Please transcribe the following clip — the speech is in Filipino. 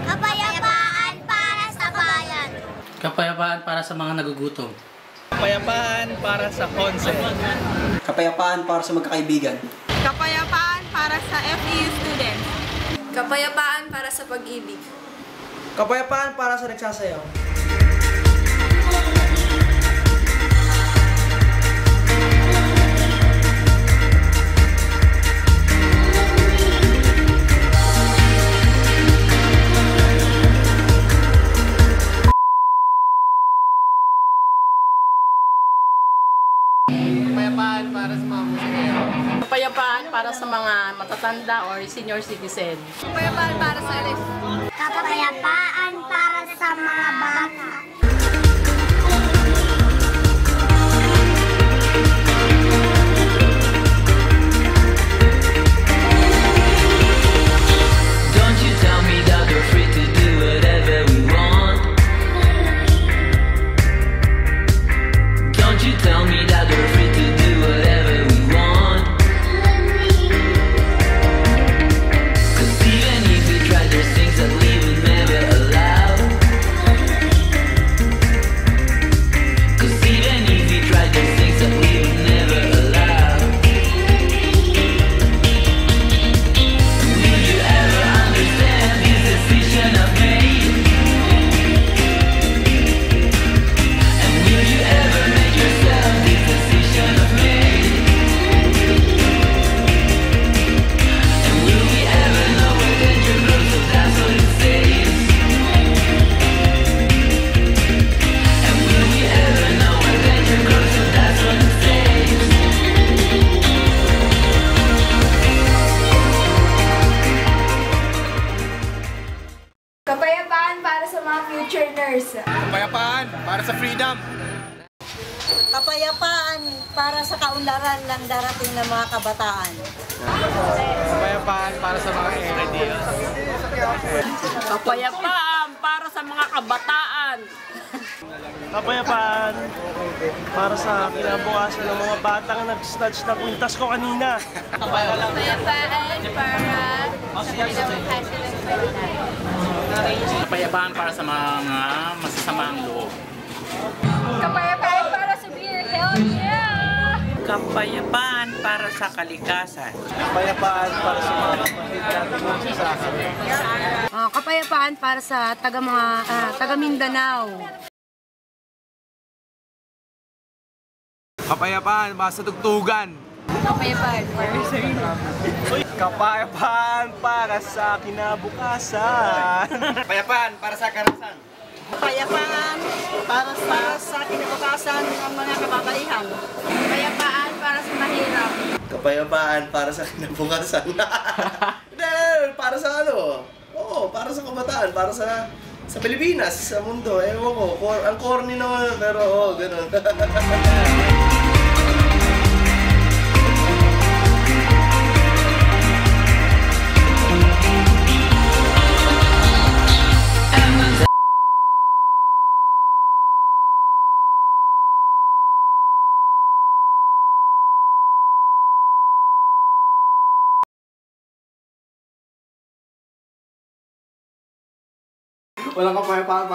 Kapayapaan para sa bayan. Kapayapaan para sa mga nagugutom. Kapayapaan para sa konse. Kapayapaan para sa magkakaibigan. Kapayapaan para sa FEU students. Kapayapaan para sa pag-ibig. Kapayapaan para sa nagsasayaw. Kapayapaan para sa mga musikero. Kapayapaan para sa mga matatanda or senior citizen. Kapayapaan para sa eleksyon. Kapayapaan para sa mga bata. Don't you tell me that we're free to do whatever we want. Don't you tell me that we're free to do whatever we want. 'Cause even if we try, there's things that we would never allow. 'Cause even if we try, there's things that we would never allow. Will you ever understand this decision I've made? And will you ever make yourself this decision I've made? And will we ever know where danger grows, so that's what it says? And will we ever know where danger grows, so that's what it says? Kapayapaan para sa mga future nurse. Kapayapaan para sa freedom. Kapayapaan para sa kaunlaran ng darating na mga kabataan. Kapayapaan para sa mga LDOs. Kapayapaan para sa mga kabataan. Kapayapaan para sa kinabukasan ng mga batang nag-snatch na kwintas ko kanina. Kapayapaan para sa kinabukasan ng bayan. Kapayapaan para sa mga masasamaang loob. Kapayapaan para sa beer. Hell yeah! Kapayapaan para sa kalikasan. Kapayapaan para sa mga kapatid natin sa sasakyan. Kapayapaan para sa taga Mindanao. Kapayapaan para sa tugtugan. Kapayapaan para sa Kapayapaan para sa kinabukasan. Kapayapaan para sa karasan. Kapayapaan para sa kinabukasan ng mga kababaihan. Kapayapaan para sa mahirap. Kapayapaan para sa kinabukasan. Hindi, para sa ano? Oo, para sa kabataan, para sa Pilipinas, sa mundo. Ewan ko, ang corny naman, pero oo, ganun. Walang kapayapaan